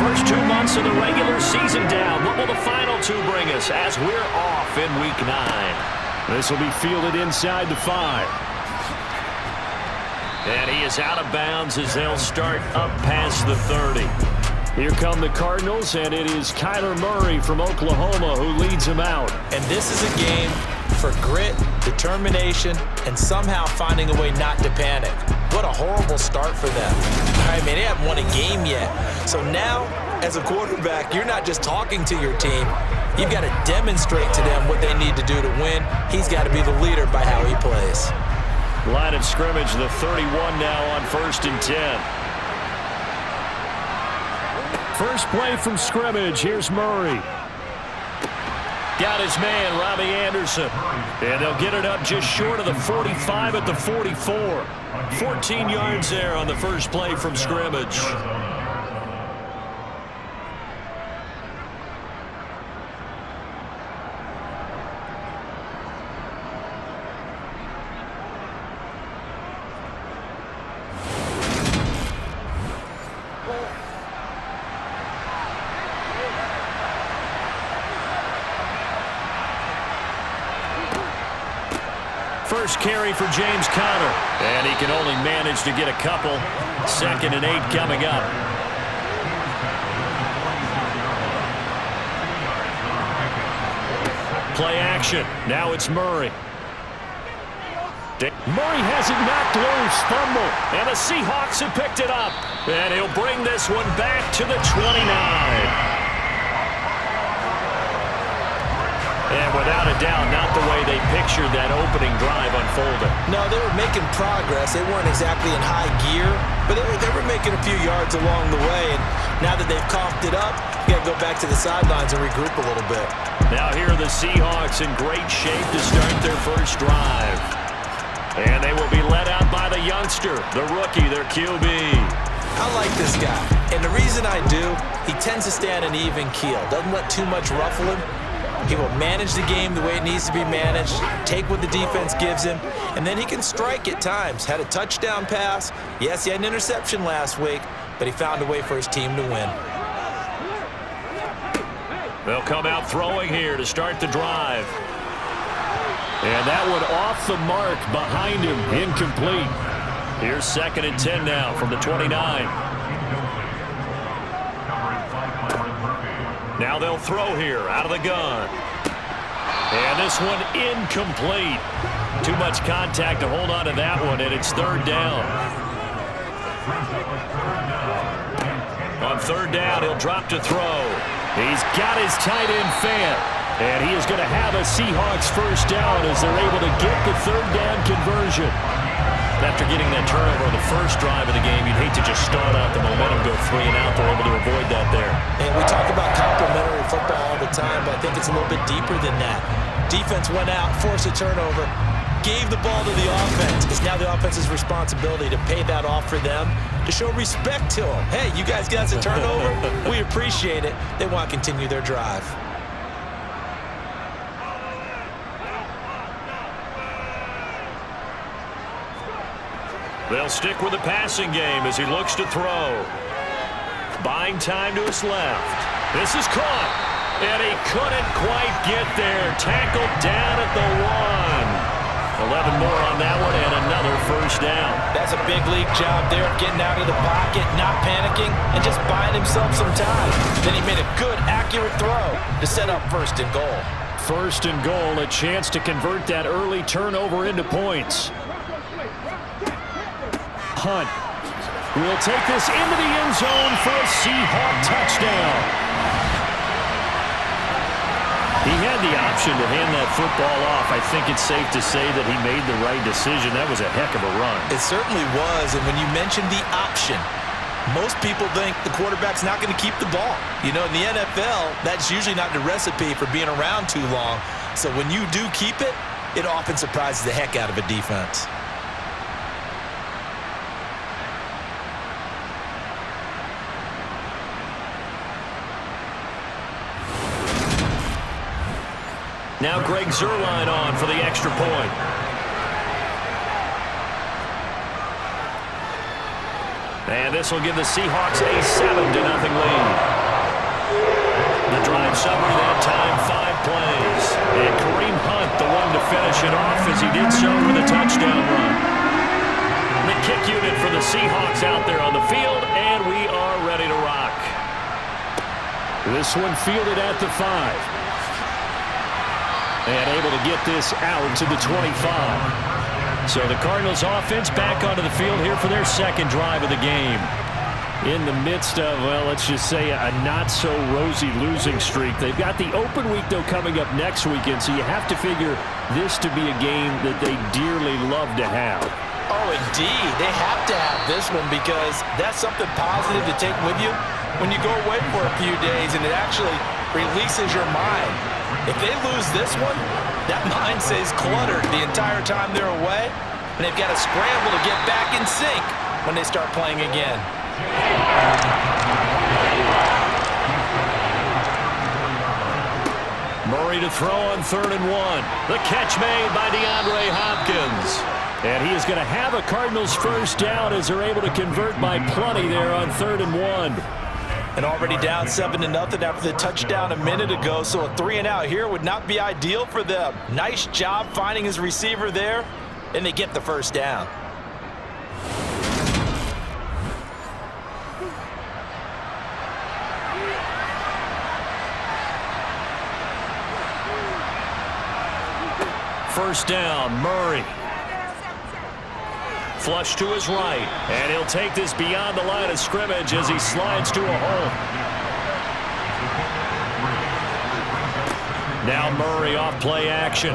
first 2 months of the regular season down. What will the final two bring us as we're off in Week 9? This will be fielded inside the 5. And he is out of bounds as they'll start up past the 30. Here come the Cardinals, and it is Kyler Murray from Oklahoma who leads them out. And this is a game for grit, determination, and somehow finding a way not to panic. What a horrible start for them. I mean, they haven't won a game yet. So now, as a quarterback, you're not just talking to your team. You've got to demonstrate to them what they need to do to win. He's got to be the leader by how he plays. Line of scrimmage, the 31 now on 1st and 10. First play from scrimmage. Here's Murray. Got his man, Robbie Anderson. And they'll get it up just short of the 45 at the 44. 14 yards there on the first play from scrimmage. First carry for James Conner. And he can only manage to get a couple. 2nd and 8 coming up. Play action. Now it's Murray. Murray has it knocked loose. Fumble. And the Seahawks have picked it up. And he'll bring this one back to the 29. And without a doubt, not the way they pictured that opening drive unfolding. No, they were making progress. They weren't exactly in high gear, but they were making a few yards along the way. And now that they've coughed it up, you got to go back to the sidelines and regroup a little bit. Now here are the Seahawks in great shape to start their first drive. And they will be led out by the youngster, the rookie, their QB. I like this guy. And the reason I do, he tends to stay on an even keel. Doesn't let too much ruffle him. He will manage the game the way it needs to be managed, take what the defense gives him, and then he can strike at times. Had a touchdown pass. Yes, he had an interception last week, but he found a way for his team to win. They'll come out throwing here to start the drive. And that one off the mark behind him, incomplete. Here's 2nd and 10 now from the 29. Now they'll throw here out of the gun. And this one incomplete. Too much contact to hold on to that one, and it's 3rd down. On 3rd down, he'll drop to throw. He's got his tight end fan. And he is going to have a Seahawks first down as they're able to get the 3rd down conversion. After getting that turnover on the first drive of the game, you'd hate to just start out the momentum, go 3 and out. They're able to avoid that there. And we talk about complementary football all the time, but I think it's a little bit deeper than that. Defense went out, forced a turnover, gave the ball to the offense. It's now the offense's responsibility to pay that off for them, to show respect to them. Hey, you guys got a turnover? We appreciate it. They want to continue their drive. They'll stick with the passing game as he looks to throw. Buying time to his left. This is caught. And he couldn't quite get there. Tackled down at the 1. 11 more on that one and another first down. That's a big league job there of getting out of the pocket, not panicking, and just buying himself some time. Then he made a good, accurate throw to set up 1st and goal. 1st and goal, a chance to convert that early turnover into points. Hunt will take this into the end zone for a Seahawk touchdown. He had the option to hand that football off. I think it's safe to say that he made the right decision. That was a heck of a run. It certainly was, and when you mentioned the option, most people think the quarterback's not going to keep the ball. You know, in the NFL, that's usually not the recipe for being around too long. So when you do keep it, it often surprises the heck out of a defense. Now Greg Zuerlein on for the extra point. And this will give the Seahawks a 7-0 lead. summary that time, 5 plays. And Kareem Hunt, the one to finish it off as he did so with a touchdown run. The kick unit for the Seahawks out there on the field, and we are ready to rock. This one fielded at the 5. And able to get this out to the 25. So the Cardinals offense back onto the field here for their second drive of the game. In the midst of, well, let's just say a not-so-rosy losing streak. They've got the open week, though, coming up next weekend, so you have to figure this to be a game that they dearly love to have. Oh, indeed. They have to have this one because that's something positive to take with you when you go away for a few days, and it actually releases your mind. If they lose this one, that mind stays cluttered the entire time they're away, and they've got to scramble to get back in sync when they start playing again. Murray to throw on 3rd and 1. The catch made by DeAndre Hopkins. And he is going to have a Cardinals first down as they're able to convert by plenty there on 3rd and 1. And already down 7-0 after the touchdown a minute ago, so a 3-and-out here would not be ideal for them. Nice job finding his receiver there, and they get the first down. First down, Murray. Flush to his right, and he'll take this beyond the line of scrimmage as he slides to a hole. Now Murray off play action.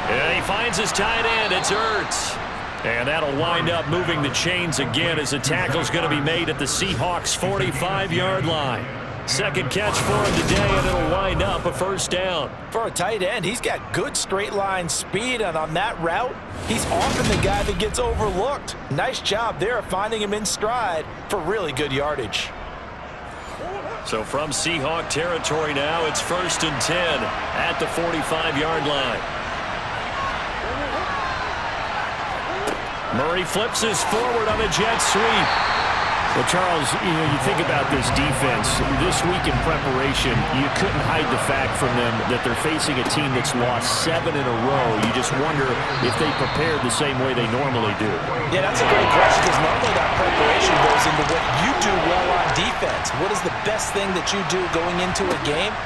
And he finds his tight end. It's Ertz. And that'll wind up moving the chains again as the tackle's going to be made at the Seahawks' 45-yard line. Second catch for him today, and it'll wind up a first down. For a tight end, he's got good straight line speed, and on that route, he's often the guy that gets overlooked. Nice job there of finding him in stride for really good yardage. So from Seahawk territory now, it's 1st and 10 at the 45-yard line. Murray flips his forward on a jet sweep. Well, Charles, you think about this defense. This week in preparation, you couldn't hide the fact from them that they're facing a team that's lost 7 in a row. You just wonder if they prepared the same way they normally do. Yeah, that's a great question because normally that preparation goes into what you do well on defense. What is the best thing that you do going into a game?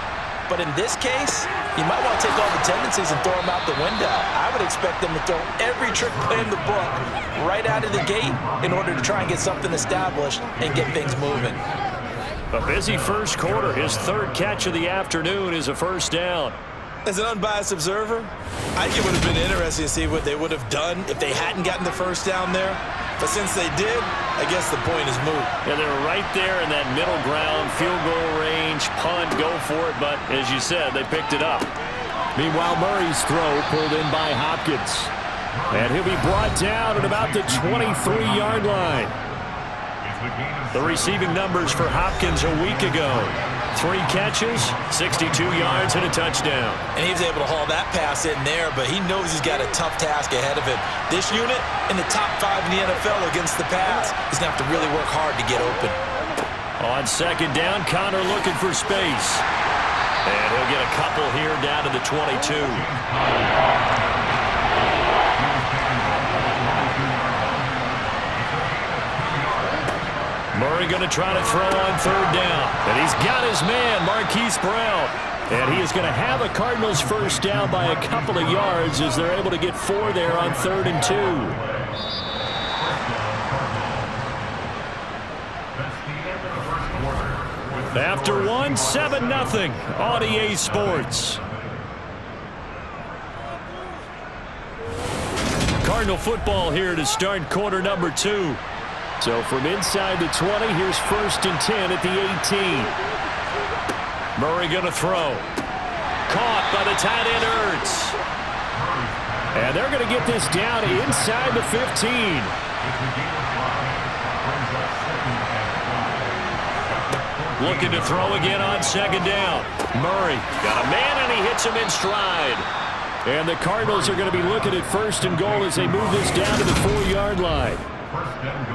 But in this case, you might want to take all the tendencies and throw them out the window. I would expect them to throw every trick play in the book right out of the gate in order to try and get something established and get things moving. A busy first quarter. His 3rd catch of the afternoon is a first down. As an unbiased observer, I think it would have been interesting to see what they would have done if they hadn't gotten the first down there. But since they did, I guess the point is moot. Yeah, they were right there in that middle ground, field goal range, punt, go for it. But as you said, they picked it up. Meanwhile, Murray's throw pulled in by Hopkins. And he'll be brought down at about the 23-yard line. The receiving numbers for Hopkins a week ago. 3 catches, 62 yards, and a touchdown. And he was able to haul that pass in there, but he knows he's got a tough task ahead of him. This unit in the top 5 in the NFL against the pass. He's going to have to really work hard to get open. On 2nd down, Connor looking for space. And he'll get a couple here down to the 22. Murray going to try to throw on 3rd down. And he's got his man, Marquise Brown. And he is going to have a Cardinals first down by a couple of yards as they're able to get 4 there on 3rd and 2. After 1, 7-0 on EA Sports. Cardinal football here to start quarter number 2. So from inside the 20, here's 1st and 10 at the 18. Murray going to throw. Caught by the tight end Ertz. And they're going to get this down inside the 15. Looking to throw again on 2nd down. Murray got a man and he hits him in stride. And the Cardinals are going to be looking at 1st and goal as they move this down to the 4-yard line.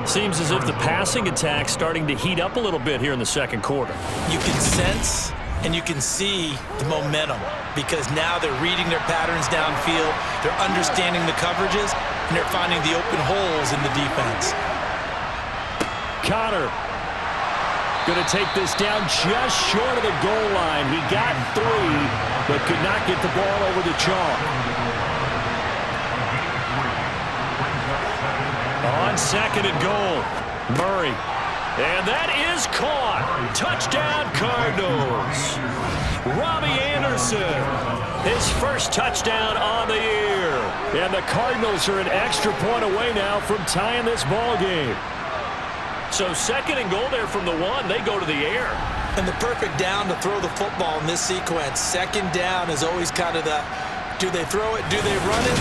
Seems as if the passing attack's starting to heat up a little bit here in the 2nd quarter. You can sense and you can see the momentum because now they're reading their patterns downfield, they're understanding the coverages, and they're finding the open holes in the defense. Connor going to take this down just short of the goal line. He got 3, but could not get the ball over the chalk. On 2nd and goal, Murray. And that is caught. Touchdown, Cardinals. Robbie Anderson, his first touchdown on the year. And the Cardinals are an extra point away now from tying this ball game. So 2nd and goal there from the 1. They go to the air. And the perfect down to throw the football in this sequence. 2nd down is always kind of the, do they throw it, do they run it?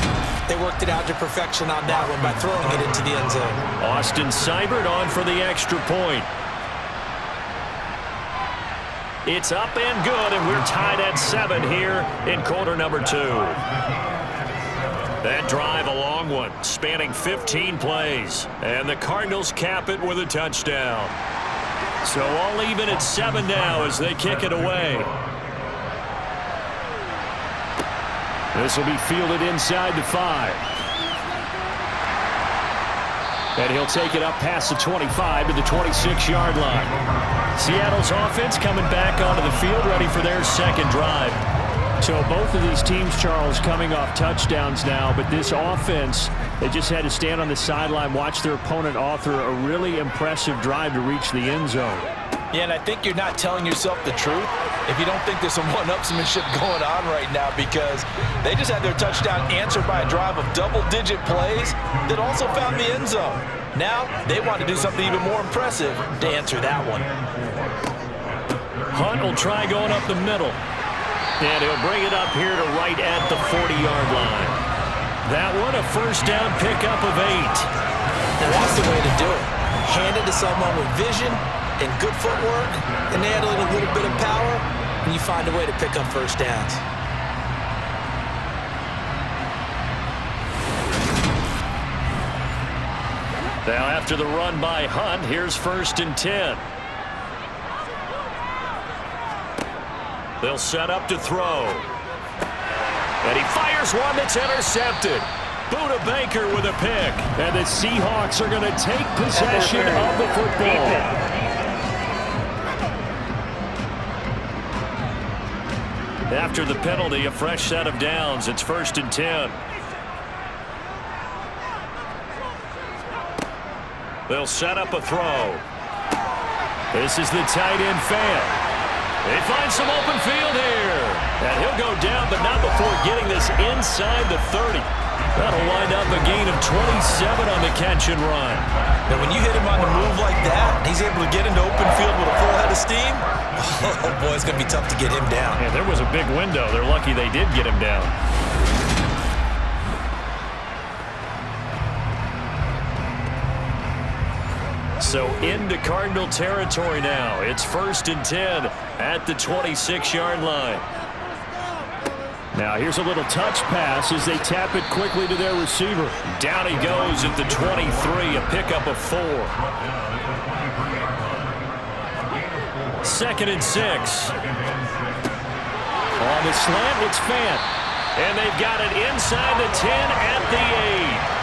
They worked it out to perfection on that one by throwing it into the end zone. Austin Seibert on for the extra point. It's up and good, and we're tied at 7 here in quarter number 2. That drive, a long one, spanning 15 plays. And the Cardinals cap it with a touchdown. So all even at 7 now as they kick it away. This will be fielded inside the 5. And he'll take it up past the 25 to the 26-yard line. Seattle's offense coming back onto the field, ready for their 2nd drive. So both of these teams, Charles, coming off touchdowns now, but this offense, they just had to stand on the sideline, watch their opponent author a really impressive drive to reach the end zone. Yeah, and I think you're not telling yourself the truth if you don't think there's some one-upsmanship going on right now, because they just had their touchdown answered by a drive of double-digit plays that also found the end zone. Now they want to do something even more impressive to answer that one. Hunt will try going up the middle. And he'll bring it up here to right at the 40-yard line. That one, a first down pickup of 8. Now that's the way to do it. Hand it to someone with vision and good footwork, and add a little bit of power, and you find a way to pick up first downs. Now after the run by Hunt, here's 1st and 10. They'll set up to throw. And he fires one that's intercepted. Buda Baker with a pick. And the Seahawks are going to take possession of the football. After the penalty, a fresh set of downs. It's 1st and 10. They'll set up a throw. This is the tight end fan. They find some open field here. And he'll go down, but not before getting this inside the 30. That'll wind up a gain of 27 on the catch and run. And when you hit him on the move like that, and he's able to get into open field with a full head of steam, oh boy, it's going to be tough to get him down. Yeah, there was a big window. They're lucky they did get him down. So into Cardinal territory now. It's 1st and 10 at the 26-yard line. Now here's a little touch pass as they tap it quickly to their receiver. Down he goes at the 23, a pickup of 4. 2nd and 6. On the slant, it's Fant. And they've got it inside the 10 at the 8.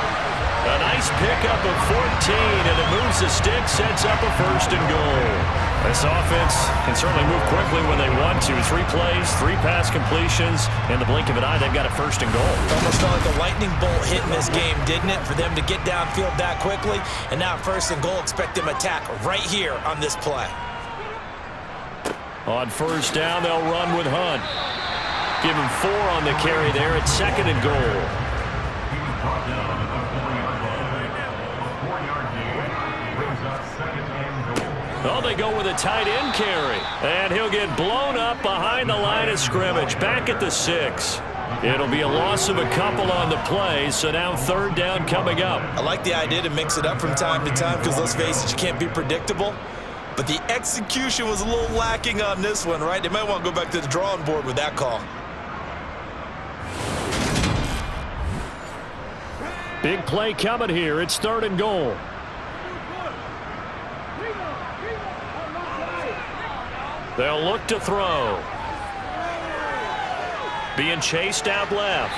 A nice pickup of 14, and it moves the stick, sets up a 1st and goal. This offense can certainly move quickly when they want to. 3 plays, 3 pass completions. In the blink of an eye, they've got a 1st and goal. It almost felt like a lightning bolt hit in this game, didn't it? For them to get downfield that quickly. And now 1st and goal, expect them to attack right here on this play. On 1st down, they'll run with Hunt. Give him 4 on the carry there at 2nd and goal. Oh, they go with a tight end carry. And he'll get blown up behind the line of scrimmage. Back at the 6. It'll be a loss of a couple on the play, so now 3rd down coming up. I like the idea to mix it up from time to time because, let's face it, you can't be predictable. But the execution was a little lacking on this one, right? They might want to go back to the drawing board with that call. Big play coming here. It's 3rd and goal. They'll look to throw. Being chased out left.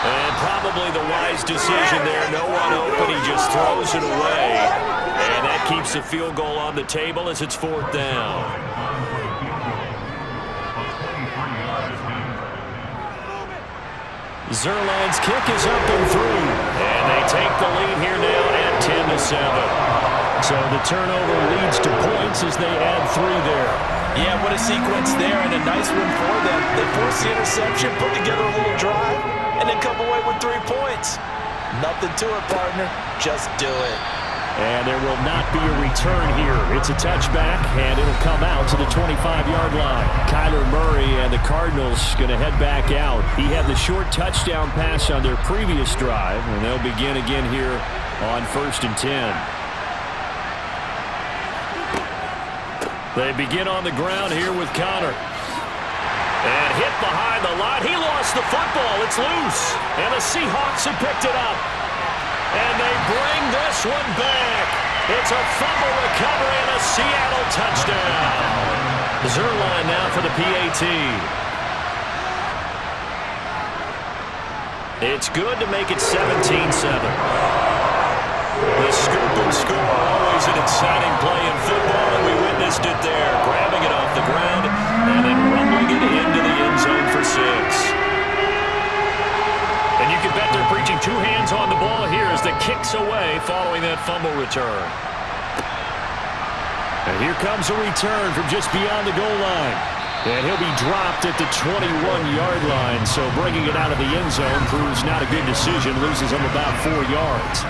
And probably the wise decision there. No one open. He just throws it away. And that keeps the field goal on the table as it's 4th down. Zerline's kick is up and through. And they take the lead here now at 10-7. So the turnover leads to points as they add 3 there. Yeah, what a sequence there, and a nice one for them. They force the interception, put together a little drive, and then come away with 3 points. Nothing to it, partner. Just do it. And there will not be a return here. It's a touchback, and it'll come out to the 25-yard line. Kyler Murray and the Cardinals going to head back out. He had the short touchdown pass on their previous drive, and they'll begin again here on 1st and 10. They begin on the ground here with Connor. And hit behind the line. He lost the football. It's loose. And the Seahawks have picked it up. And they bring this one back. It's a fumble recovery and a Seattle touchdown. Zerline now for the PAT. It's good to make it 17-7. The scoop and score, always an exciting play in football, and we witnessed it there, grabbing it off the ground and then rumbling it into the end zone for 6. And you can bet they're preaching 2 hands on the ball here as the kick's away following that fumble return. And here comes a return from just beyond the goal line. And he'll be dropped at the 21-yard line, so bringing it out of the end zone proves not a good decision, loses him about 4 yards.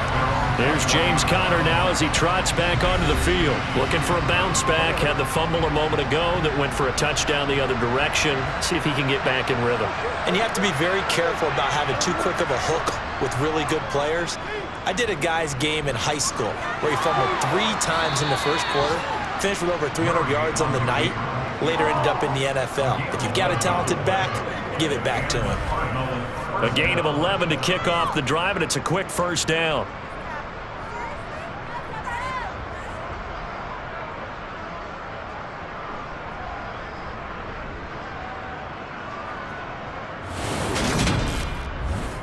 There's James Conner now as he trots back onto the field. Looking for a bounce back. Had the fumble a moment ago that went for a touchdown the other direction. See if he can get back in rhythm. And you have to be very careful about having too quick of a hook with really good players. I did a guy's game in high school where he fumbled 3 times in the first quarter, finished with over 300 yards on the night, later ended up in the NFL. If you've got a talented back, give it back to him. A gain of 11 to kick off the drive, and it's a quick 1st down.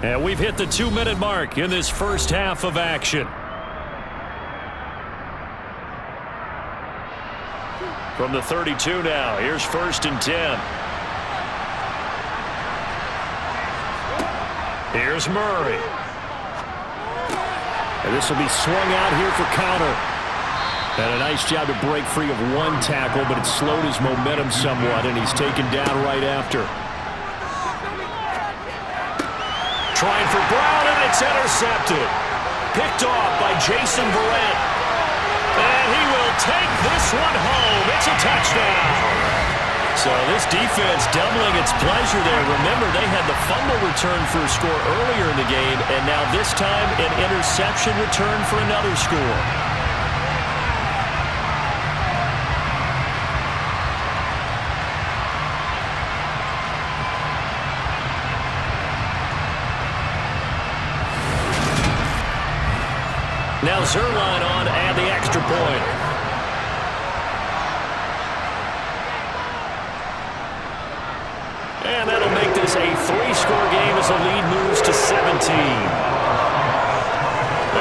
And we've hit the 2-minute mark in this first half of action. From the 32 now, here's 1st and 10. Here's Murray. And this will be swung out here for Conner. And a nice job to break free of 1 tackle, but it slowed his momentum somewhat, and he's taken down right after. Trying for Brown, and it's intercepted. Picked off by Jason Verrett. And he will take this one home. It's a touchdown. So this defense doubling its pleasure there. Remember, they had the fumble return for a score earlier in the game, and now this time an interception return for another score. Now Zerline on to add the extra point. And that'll make this a 3-score game as the lead moves to 17. A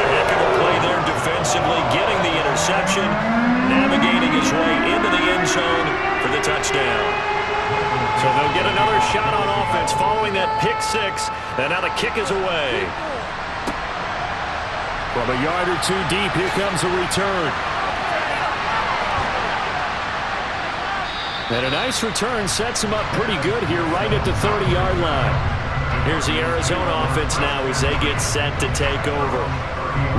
heck of a play there defensively, getting the interception, navigating his way into the end zone for the touchdown. So they'll get another shot on offense following that pick 6, and now the kick is away. From a yard or 2 deep, here comes a return. And a nice return sets him up pretty good here right at the 30-yard line. Here's the Arizona offense now as they get set to take over.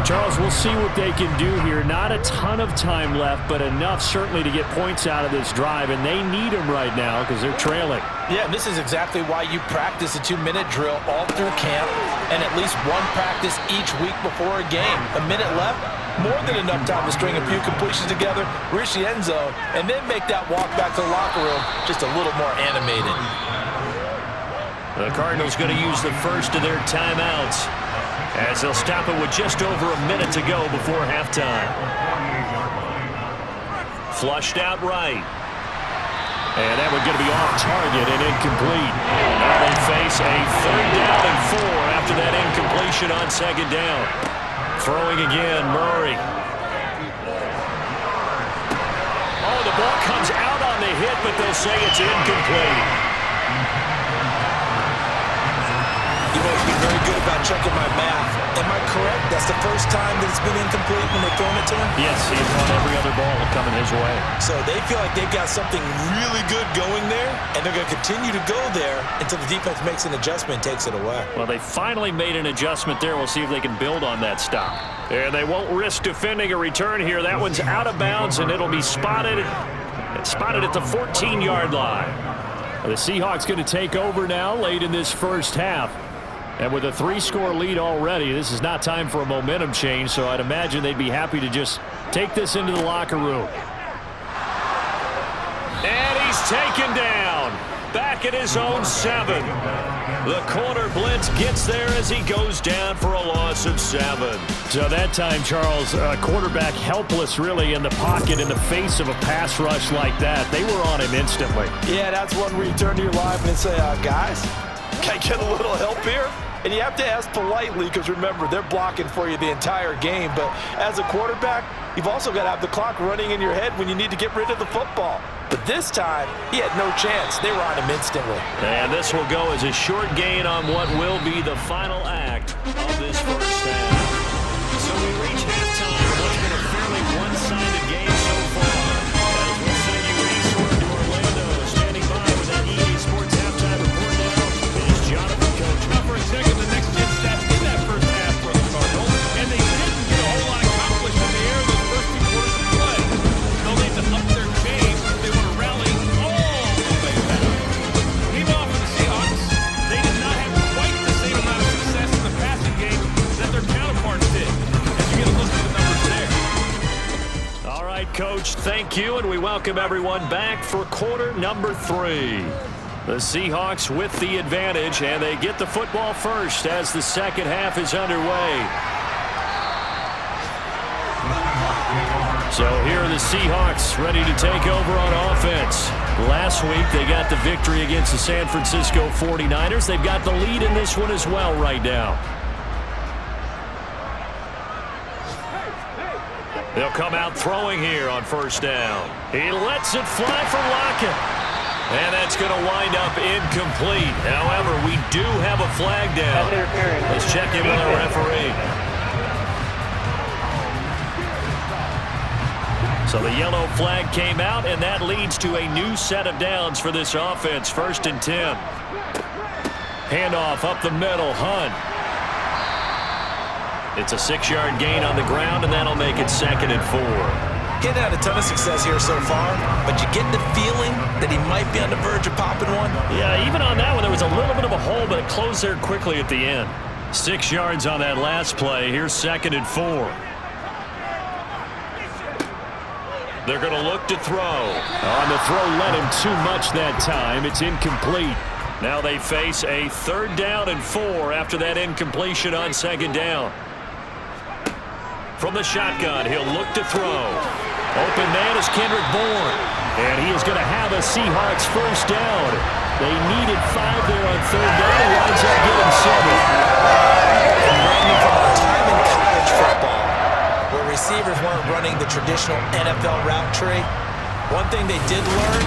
Charles, we'll see what they can do here. Not a ton of time left, but enough certainly to get points out of this drive, and they need them right now because they're trailing. Yeah, and this is exactly why you practice a 2-minute drill all through camp and at least 1 practice each week before a game. A minute left, more than enough time to string a few completions together, reach the end zone, and then make that walk back to the locker room just a little more animated. The Cardinals going to use the first of their timeouts as they'll stop it with just over a minute to go before halftime. Flushed out right. going to be off target and incomplete. Now they face a 3rd down and 4 after that incompletion on 2nd down. Throwing again, Murray. Oh, the ball comes out on the hit, but they'll say it's incomplete. You know, he's been very good about checking my math. Am I correct? That's the first time that it's been incomplete when they've thrown it to him? Yes, he's won every other ball coming his way. So they feel like they've got something really good going there, and they're going to continue to go there until the defense makes an adjustment and takes it away. Well, they finally made an adjustment there. We'll see if they can build on that stop. And they won't risk defending a return here. That one's out of bounds, and it'll be spotted at the 14-yard line. The Seahawks going to take over now late in this first half. And with a 3-score lead already, this is not time for a momentum change, so I'd imagine they'd be happy to just take this into the locker room. And he's taken down. Back at his own 7. The corner blitz gets there as he goes down for a loss of 7. So that time, Charles, quarterback helpless really in the pocket in the face of a pass rush like that. They were on him instantly. Yeah, that's one where you turn to your lineman and say, guys, can I get a little help here? And you have to ask politely because, remember, they're blocking for you the entire game. But as a quarterback, you've also got to have the clock running in your head when you need to get rid of the football. But this time, he had no chance. They were on him instantly. And this will go as a short gain on what will be the final act of this first half. So we reach halftime. What's been a fairly one-sided game so far. As we'll send you eastward to Orlando. Standing by with that EA Sports halftime report now is Jonathan Coach. Now for a second, the next gen stats in that first half for the Cardinals, and they didn't get a whole lot accomplished in the air those first 2 quarters of play. They'll need to up their game if they want to rally all the way back. Meanwhile, for the Seahawks, they did not have quite the same amount of success in the passing game that their counterparts did. As you get a look at the numbers there. All right, Coach, thank you, and we welcome everyone back for quarter number 3. The Seahawks with the advantage, and they get the football first as the second half is underway. So here are the Seahawks ready to take over on offense. Last week they got the victory against the San Francisco 49ers. They've got the lead in this one as well right now. They'll come out throwing here on first down. He lets it fly for Lockett. And that's going to wind up incomplete. However, we do have a flag down. Let's check in with our referee. So the yellow flag came out, and that leads to a new set of downs for this offense. 1st and 10. Handoff up the middle. Hunt. It's a 6-yard gain on the ground, and that'll make it 2nd and 4. Getting had a ton of success here so far, but you get the feeling that he might be on the verge of popping one. Yeah, even on that one, there was a little bit of a hole, but it closed there quickly at the end. 6 yards on that last play. Here's 2nd and 4. They're going to look to throw. On the throw, let him too much that time. It's incomplete. Now they face a 3rd down and 4 after that incompletion on 2nd down. From the shotgun, he'll look to throw. Open man is Kendrick Bourne. And he is going to have a Seahawks first down. They needed 5 there on 3rd down. He winds up getting 7. And Randy, from our time in college football, where receivers weren't running the traditional NFL route tree, one thing they did learn,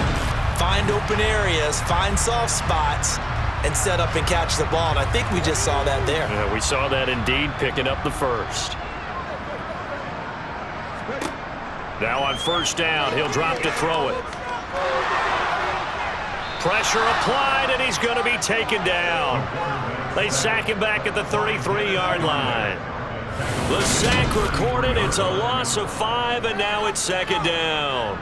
find open areas, find soft spots, and set up and catch the ball. And I think we just saw that there. Yeah, we saw that indeed, picking up the first. Now on first down, he'll drop to throw it. Pressure applied, and he's going to be taken down. They sack him back at the 33-yard line. The sack recorded. It's a loss of 5, and now it's 2nd down.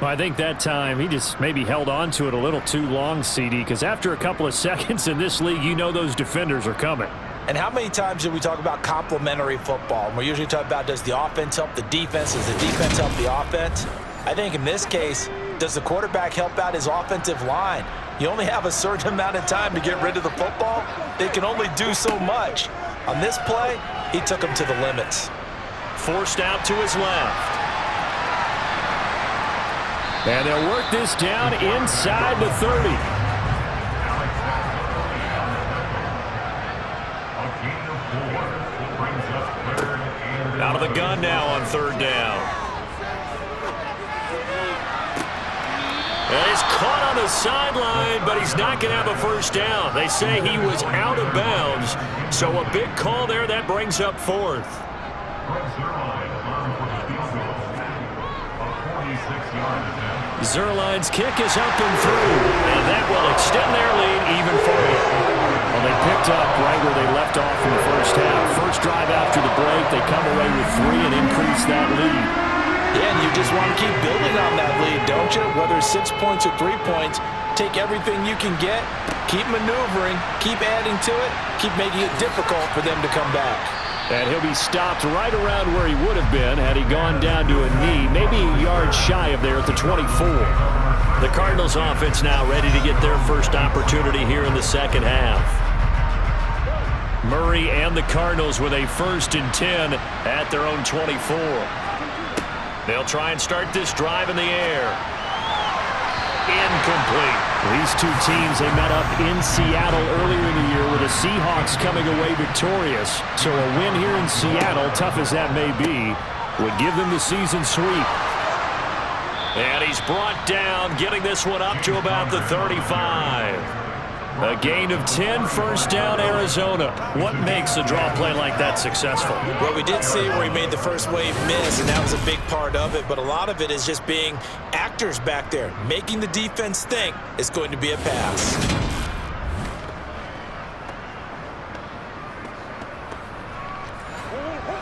Well, I think that time he just maybe held on to it a little too long, CD, because after a couple of seconds in this league, you know those defenders are coming. And how many times did we talk about complementary football? And we usually talk about, does the offense help the defense? Does the defense help the offense? I think in this case, does the quarterback help out his offensive line? You only have a certain amount of time to get rid of the football. They can only do so much. On this play, he took him to the limits. Forced out to his left. And they'll work this down inside the 30. Out of the gun now on third down. And he's caught on the sideline, but he's not going to have a first down. They say he was out of bounds, so a big call there. That brings up fourth. Zerline's kick is up and through, and that will extend their lead even further. Well, they picked up right where they left off in the first half. First drive after the break, they come away with 3 and increase that lead. Yeah, and you just want to keep building on that lead, don't you? Whether it's 6 points or 3 points, take everything you can get, keep maneuvering, keep adding to it, keep making it difficult for them to come back. And he'll be stopped right around where he would have been had he gone down to a knee, maybe a yard shy of there at the 24. The Cardinals offense now ready to get their first opportunity here in the second half. Murray and the Cardinals with a 1st and 10 at their own 24. They'll try and start this drive in the air. Incomplete. These two teams, they met up in Seattle earlier in the year with the Seahawks coming away victorious. So a win here in Seattle, tough as that may be, would give them the season sweep. And he's brought down, getting this one up to about the 35. A gain of 10, first down, Arizona. What makes a draw play like that successful? Well, we did see where he made the first wave miss, and that was a big part of it. But a lot of it is just being actors back there, making the defense think it's going to be a pass.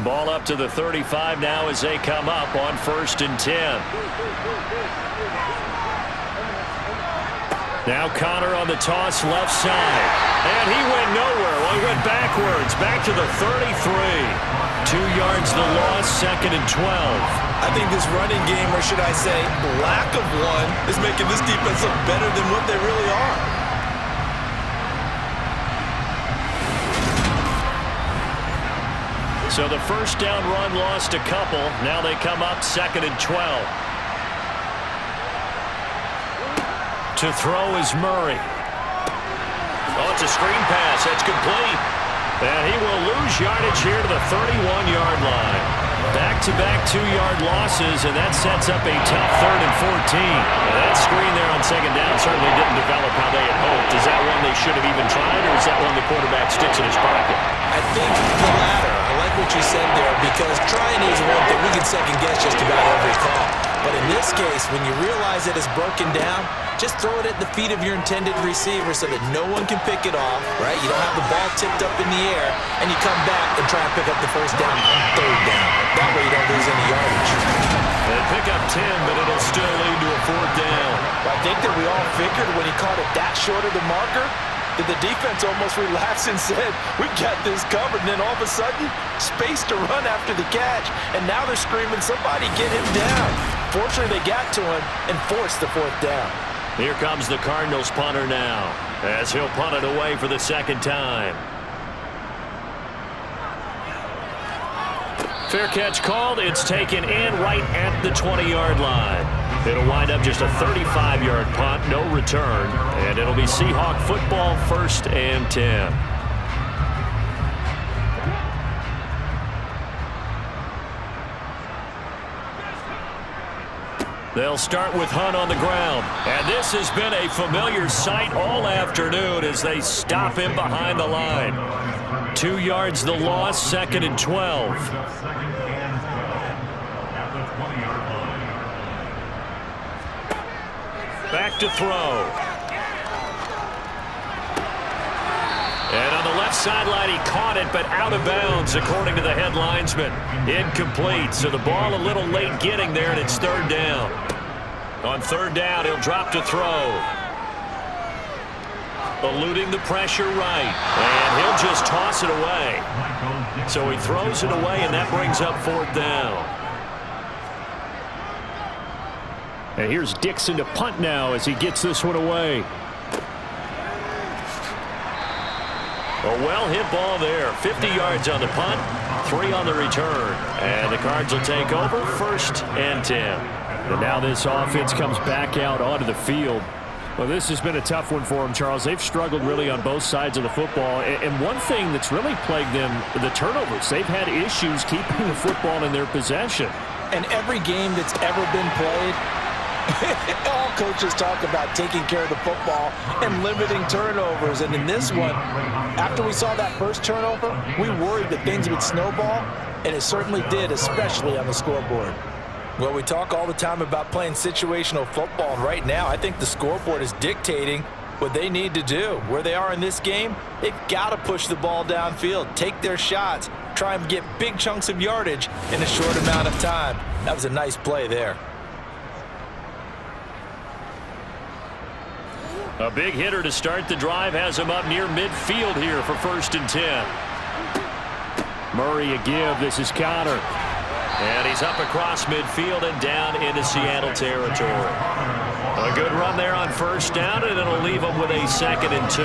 Ball up to the 35 now as they come up on 1st and 10. Now Connor on the toss left side. And he went nowhere. Well, he went backwards. Back to the 33. 2 yards the loss, 2nd and 12. I think this running game, or should I say lack of one, is making this defense look better than what they really are. So the first down run lost a couple. Now they come up 2nd and 12. To throw is Murray. Oh, it's a screen pass. That's complete. And he will lose yardage here to the 31-yard line. Back-to-back 2-yard losses, and that sets up a tough 3rd and 14. And that screen there on 2nd down certainly didn't develop how they had hoped. Is that one they should have even tried, or is that one the quarterback sticks in his pocket? I think the latter. I like what you said there, because trying is one thing. We can second-guess just about every call. But in this case, when you realize it is broken down, just throw it at the feet of your intended receiver so that no one can pick it off, right? You don't have the ball tipped up in the air, and you come back and try and pick up the first down on 3rd down. That way you don't lose any yardage. They pick up 10, but it'll still lead to a 4th down. Well, I think that we all figured when he caught it that short of the marker, that the defense almost relaxed and said, we've got this covered. And then all of a sudden, space to run after the catch. And now they're screaming, somebody get him down. Fortunately, they got to him and forced the 4th down. Here comes the Cardinals punter now, as he'll punt it away for the 2nd time. Fair catch called. It's taken in right at the 20-yard line. It'll wind up just a 35-yard punt, no return, and it'll be Seahawk football, 1st and 10. They'll start with Hunt on the ground. And this has been a familiar sight all afternoon as they stop him behind the line. 2 yards the loss, 2nd and 12. Back to throw. And on the left sideline, he caught it, but out of bounds, according to the head linesman. Incomplete, so the ball a little late getting there, and it's 3rd down. On 3rd down, he'll drop to throw. Eluding the pressure right, and he'll just toss it away. So he throws it away, and that brings up 4th down. And here's Dixon to punt now as he gets this one away. A well-hit ball there. 50 yards on the punt, 3 on the return. And the Cards will take over, 1st and 10. And now this offense comes back out onto the field. Well, this has been a tough one for them, Charles. They've struggled really on both sides of the football. And one thing that's really plagued them, the turnovers. They've had issues keeping the football in their possession. And every game that's ever been played, all coaches talk about taking care of the football and limiting turnovers. And in this one, after we saw that first turnover, we worried that things would snowball, and it certainly did, especially on the scoreboard. Well, we talk all the time about playing situational football, and right now I think the scoreboard is dictating what they need to do. Where they are in this game, they've got to push the ball downfield, take their shots, try and get big chunks of yardage in a short amount of time. That was a nice play there. A big hitter to start the drive has him up near midfield here for 1st and 10. Murray a give. This is Connor. And he's up across midfield and down into Seattle territory. A good run there on 1st down, and it'll leave them with a 2nd and 2.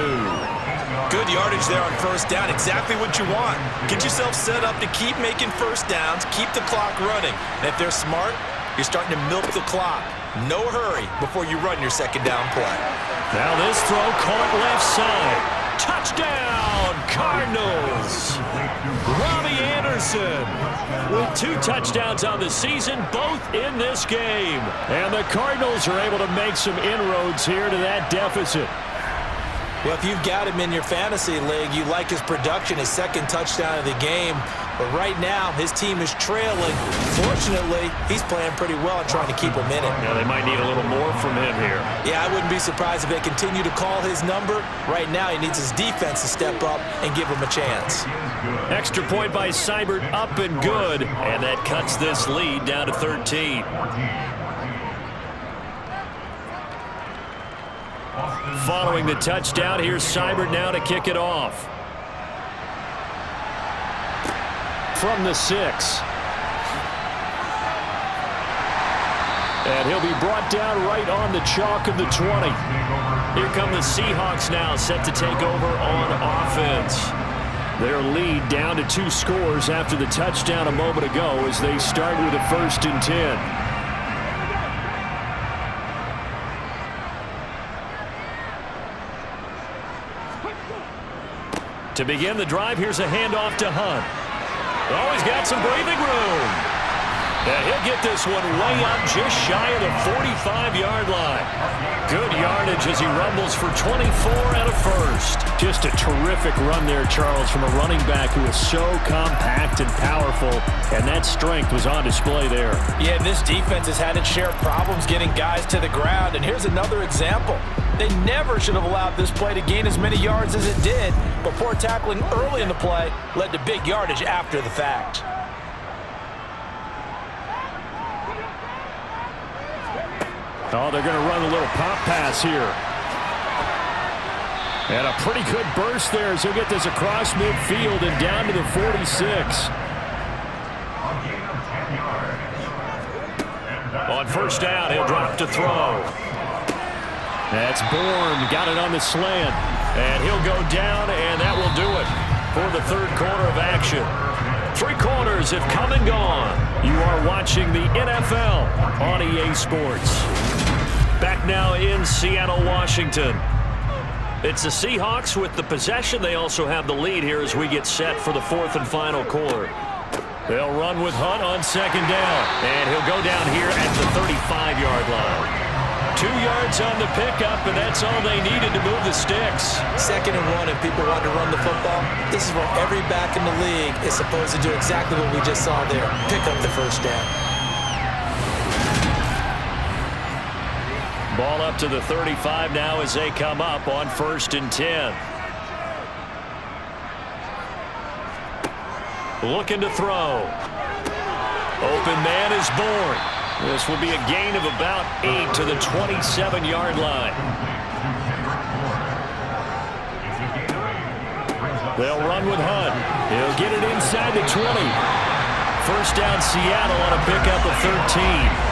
Good yardage there on 1st down. Exactly what you want. Get yourself set up to keep making 1st downs, keep the clock running. And if they're smart, you're starting to milk the clock. No hurry before you run your 2nd down play. Now this throw caught left side. Touchdown, Cardinals. Robbie Anderson with 2 touchdowns on the season, both in this game. And the Cardinals are able to make some inroads here to that deficit. Well, if you've got him in your fantasy league, you like his production, his 2nd touchdown of the game. But right now, his team is trailing. Fortunately, he's playing pretty well and trying to keep him in it. Yeah, they might need a little more from him here. Yeah, I wouldn't be surprised if they continue to call his number. Right now, he needs his defense to step up and give him a chance. Extra point by Seibert, up and good. And that cuts this lead down to 13. Following the touchdown, here's Seibert now to kick it off. From the 6. And he'll be brought down right on the chalk of the 20. Here come the Seahawks now, set to take over on offense. Their lead down to 2 scores after the touchdown a moment ago as they start with a 1st and 10. To begin the drive, here's a handoff to Hunt. Oh, he's got some breathing room. And he'll get this one way up just shy of the 45-yard line. Good yardage as he rumbles for 24 and a 1st. Just a terrific run there, Charles, from a running back who is so compact and powerful, and that strength was on display there. Yeah, this defense has had its share of problems getting guys to the ground, and here's another example. They never should have allowed this play to gain as many yards as it did, but poor tackling early in the play led to big yardage after the fact. Oh, they're going to run a little pop pass here. And a pretty good burst there as he'll get this across midfield and down to the 46. On 1st down, he'll drop to throw. That's Bourne, got it on the slant. And he'll go down, and that will do it for the 3rd quarter of action. 3 quarters have come and gone. You are watching the NFL on EA Sports. Back now in Seattle, Washington. It's the Seahawks with the possession. They also have the lead here as we get set for the 4th and final quarter. They'll run with Hunt on 2nd down. And he'll go down here at the 35-yard line. 2 yards on the pickup, and that's all they needed to move the sticks. 2nd and 1, if people want to run the football, this is where every back in the league is supposed to do exactly what we just saw there. Pick up the 1st down. Ball up to the 35 now as they come up on 1st and 10. Looking to throw. Open man is Bourne. This will be a gain of about 8 to the 27-yard line. They'll run with Hunt. He'll get it inside the 20. 1st down Seattle on a pickup of 13.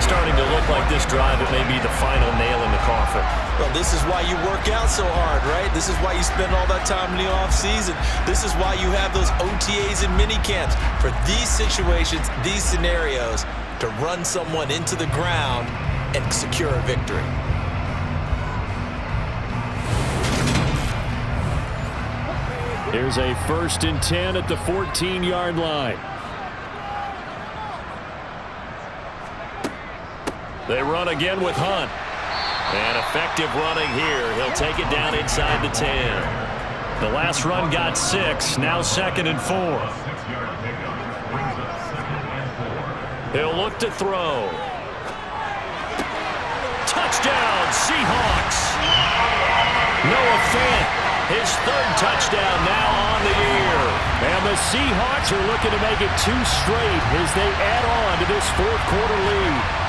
Starting to look like this drive, it may be the final nail in the coffin. Well, this is why you work out so hard, right? This is why you spend all that time in the offseason. This is why you have those OTAs and mini camps for these situations, these scenarios, to run someone into the ground and secure a victory. Here's a 1st and 10 at the 14-yard line. They run again with Hunt. And effective running here. He'll take it down inside the 10. The last run got 6. Now 2nd and 4. He'll look to throw. Touchdown, Seahawks. Noah Fant, his 3rd touchdown now on the year. And the Seahawks are looking to make it 2 straight as they add on to this 4th quarter lead.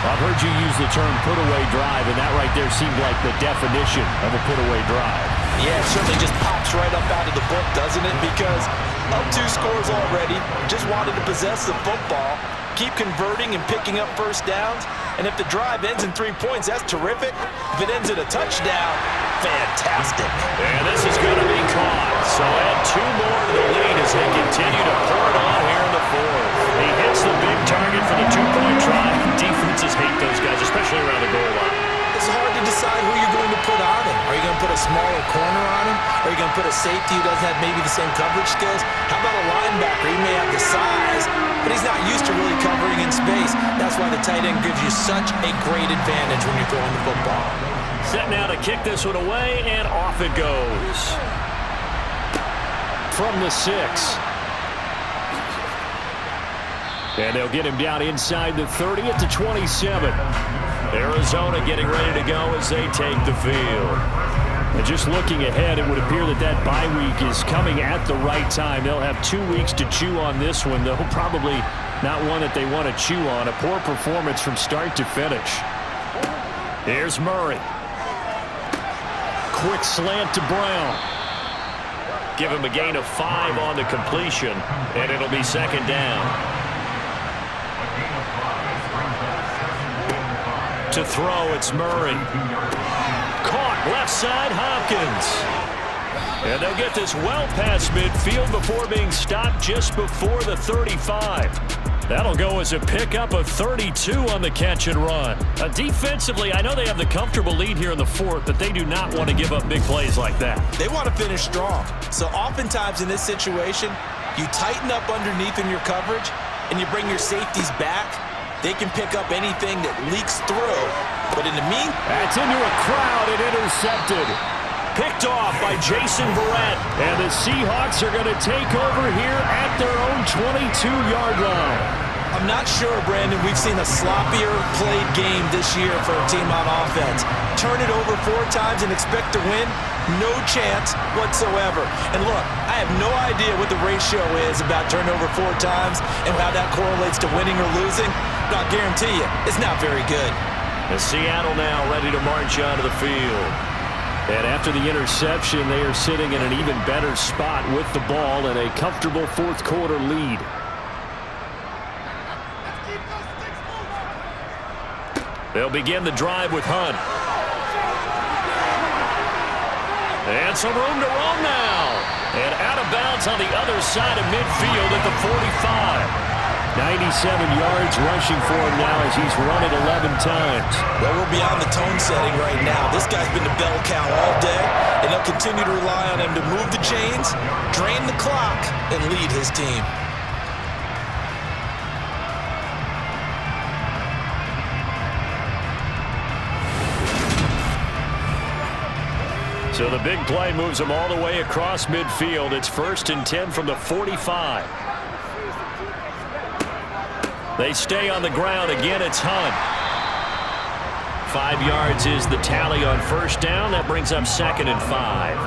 I've heard you use the term put-away drive, and that right there seemed like the definition of a put-away drive. Yeah, it certainly just pops right up out of the book, doesn't it? Because up 2 scores already, just wanted to possess the football, keep converting and picking up first downs, and if the drive ends in 3 points, that's terrific. If it ends in a touchdown, fantastic. And this is going to be caught. So add 2 more to the lead as they continue to pour it on here in the 4th. He hits the big target for the 2-point try. Defenses hate those guys, especially around the goal line. It's hard to decide who you're going to put on him. Are you going to put a smaller corner on him? Are you going to put a safety who doesn't have maybe the same coverage skills? How about a linebacker? He may have the size, but he's not used to really covering in space. That's why the tight end gives you such a great advantage when you're throwing the football. Set now to kick this one away, and off it goes. From the 6. And they'll get him down inside the 30 at the 27. Arizona getting ready to go as they take the field. And just looking ahead, it would appear that that bye week is coming at the right time. They'll have 2 weeks to chew on this one, though probably not one that they want to chew on. A poor performance from start to finish. Here's Murray. Quick slant to Brown. Give him a gain of 5 on the completion, and it'll be 2nd down. To throw, it's Murray. Caught left side, Hopkins. And they'll get this well past midfield before being stopped just before the 35. That'll go as a pickup of 32 on the catch and run. Defensively, I know they have the comfortable lead here in the 4th, but they do not want to give up big plays like that. They want to finish strong. So oftentimes in this situation, you tighten up underneath in your coverage, and you bring your safeties back. They can pick up anything that leaks through. But in the meantime, that's into a crowd and intercepted. Picked off by Jason Verrett. And the Seahawks are going to take over here at their own 22-yard line. I'm not sure, Brandon, we've seen a sloppier played game this year for a team on offense. Turn it over 4 times and expect to win? No chance whatsoever. And look, I have no idea what the ratio is about turnover 4 times and how that correlates to winning or losing. But I'll guarantee you, it's not very good. And Seattle now ready to march onto the field. And after the interception, they are sitting in an even better spot with the ball and a comfortable 4th quarter lead. They'll begin the drive with Hunt. And some room to roam now. And out of bounds on the other side of midfield at the 45. 97 yards rushing for him now as he's run it 11 times. Well, we're beyond the tone setting right now. This guy's been the bell cow all day, and they'll continue to rely on him to move the chains, drain the clock, and lead his team. So the big play moves them all the way across midfield. It's 1st and 10 from the 45. They stay on the ground. Again, it's Hunt. 5 yards is the tally on 1st down. That brings up 2nd and 5.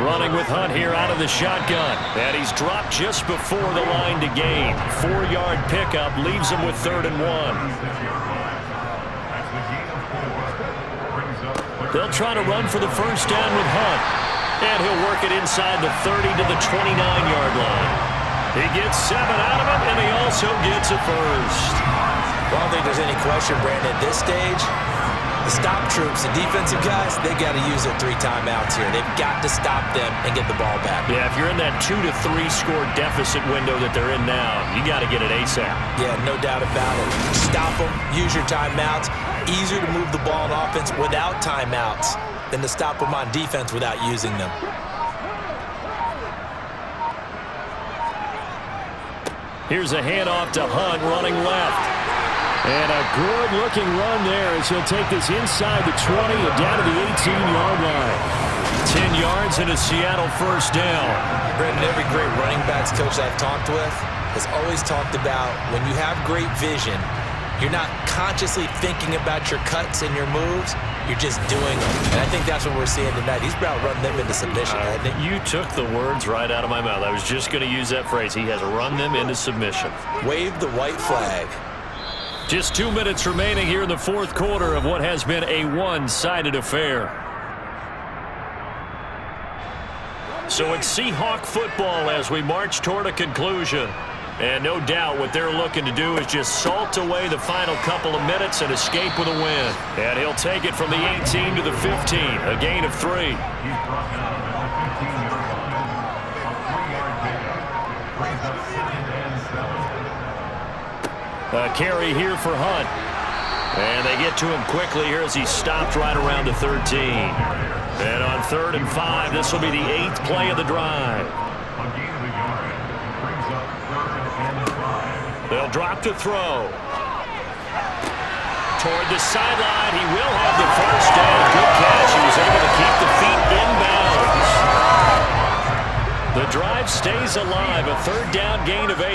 Running with Hunt here out of the shotgun. And he's dropped just before the line to gain. 4-yard pickup leaves him with 3rd and 1. They'll try to run for the 1st down with Hunt. And he'll work it inside the 30 to the 29-yard line. He gets 7 out of it, and he also gets a first. Well, I don't think there's any question, Brandon, at this stage, the stop troops, the defensive guys, they got to use their 3 timeouts here. They've got to stop them and get the ball back. Yeah, if you're in that 2 to 3 score deficit window that they're in now, you got to get it ASAP. Yeah, no doubt about it. Stop them, use your timeouts. Easier to move the ball on offense without timeouts than to stop them on defense without using them. Here's a handoff to Hunt running left. And a good-looking run there as he'll take this inside the 20 and down to the 18-yard line. 10 yards and a Seattle first down. Brendan, every great running backs coach I've talked with has always talked about when you have great vision, you're not consciously thinking about your cuts and your moves. You're just doing them. And I think that's what we're seeing tonight. He's about to run them into submission, hasn't he? You took the words right out of my mouth. I was just going to use that phrase. He has run them into submission. Wave the white flag. Just 2 minutes remaining here in the fourth quarter of what has been a one-sided affair. So it's Seahawk football as we march toward a conclusion. And no doubt what they're looking to do is just salt away the final couple of minutes and escape with a win. And he'll take it from the 18 to the 15, a gain of 3. A carry here for Hunt. And they get to him quickly here as he stopped right around the 13. And on 3rd and 5, this will be the 8th play of the drive. They'll drop to throw. Toward the sideline, he will have the first down. Good catch. He was able to keep the feet inbounds. The drive stays alive. A 3rd down gain of 8.